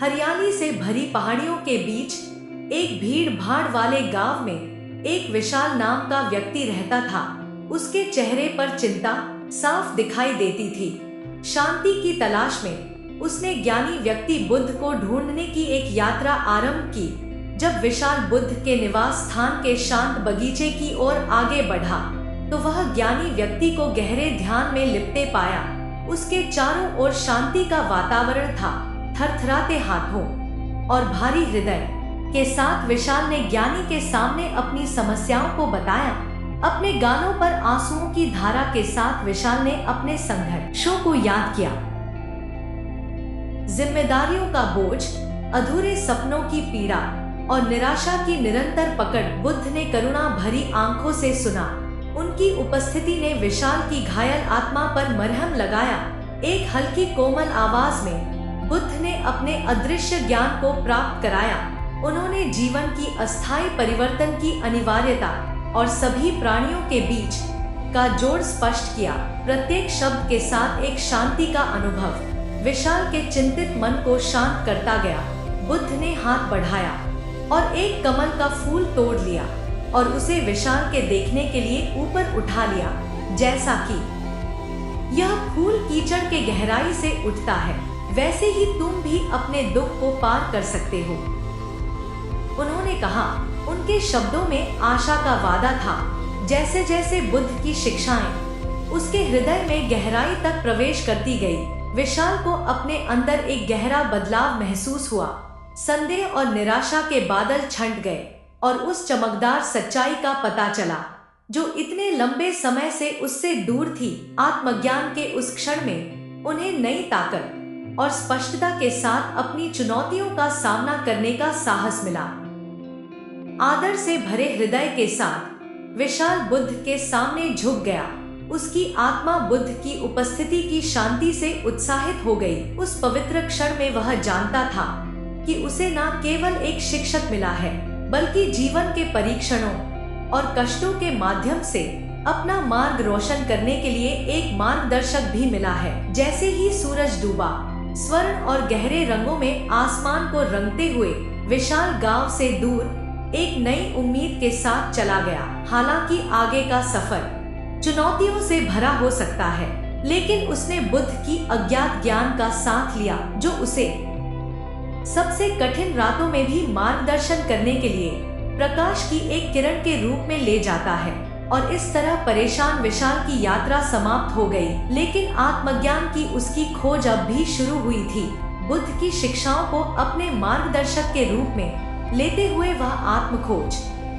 हरियाली से भरी पहाड़ियों के बीच एक भीड़ भाड़ वाले गांव में एक विशाल नाम का व्यक्ति रहता था। उसके चेहरे पर चिंता साफ दिखाई देती थी। शांति की तलाश में उसने ज्ञानी व्यक्ति बुद्ध को ढूंढने की एक यात्रा आरंभ की। जब विशाल बुद्ध के निवास स्थान के शांत बगीचे की ओर आगे बढ़ा तो वह ज्ञानी व्यक्ति को गहरे ध्यान में लिपटे पाया। उसके चारों ओर शांति का वातावरण था। थरथराते हाथों और भारी हृदय के साथ विशाल ने ज्ञानी के सामने अपनी समस्याओं को बताया। अपने गालों पर आंसुओं की धारा के साथ विशाल ने अपने संघर्षों को याद किया। जिम्मेदारियों का बोझ, अधूरे सपनों की पीड़ा और निराशा की निरंतर पकड़। बुद्ध ने करुणा भरी आंखों से सुना। उनकी उपस्थिति ने विशाल की घायल आत्मा पर मरहम लगाया। एक हल्की कोमल आवाज में बुद्ध ने अपने अदृश्य ज्ञान को प्राप्त कराया। उन्होंने जीवन की अस्थायी परिवर्तन की अनिवार्यता और सभी प्राणियों के बीच का जोड़ स्पष्ट किया। प्रत्येक शब्द के साथ एक शांति का अनुभव विशाल के चिंतित मन को शांत करता गया। बुद्ध ने हाथ बढ़ाया और एक कमल का फूल तोड़ लिया और उसे विशाल के देखने के लिए ऊपर उठा लिया। जैसा कि यह फूल कीचड़ के गहराई से उठता है, वैसे ही तुम भी अपने दुख को पार कर सकते हो। उन्होंने कहा। उनके शब्दों में आशा का वादा था। जैसे जैसे बुद्ध की शिक्षाएं उसके हृदय में गहराई तक प्रवेश करती गई, विशाल को अपने अंदर एक गहरा बदलाव महसूस हुआ। संदेह और निराशा के बादल छंट गए और उस चमकदार सच्चाई का पता चला जो इतने लंबे समय से उससे दूर थी। आत्मज्ञान के उस क्षण में उन्हें नई ताकत और स्पष्टता के साथ अपनी चुनौतियों का सामना करने का साहस मिला। आदर से भरे हृदय के साथ विशाल बुद्ध के सामने झुक गया। उसकी आत्मा बुद्ध की उपस्थिति की शांति से उत्साहित हो गई। उस पवित्र क्षण में वह जानता था कि उसे न केवल एक शिक्षक मिला है, बल्कि जीवन के परीक्षणों और कष्टों के माध्यम से अपना मार्ग रोशन करने के लिए एक मार्गदर्शक भी मिला है। जैसे ही सूरज डूबा, स्वर्ण और गहरे रंगों में आसमान को रंगते हुए विशाल गांव से दूर एक नई उम्मीद के साथ चला गया। हालांकि आगे का सफर चुनौतियों से भरा हो सकता है, लेकिन उसने बुद्ध की अज्ञात ज्ञान का साथ लिया जो उसे सबसे कठिन रातों में भी मार्गदर्शन करने के लिए प्रकाश की एक किरण के रूप में ले जाता है। और इस तरह परेशान विशाल की यात्रा समाप्त हो गई, लेकिन आत्मज्ञान की उसकी खोज अब भी शुरू हुई थी। बुद्ध की शिक्षाओं को अपने मार्गदर्शक के रूप में लेते हुए वह आत्मखोज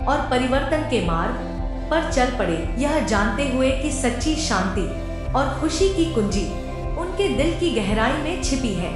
और परिवर्तन के मार्ग पर चल पड़े, यह जानते हुए कि सच्ची शांति और खुशी की कुंजी उनके दिल की गहराई में छिपी है।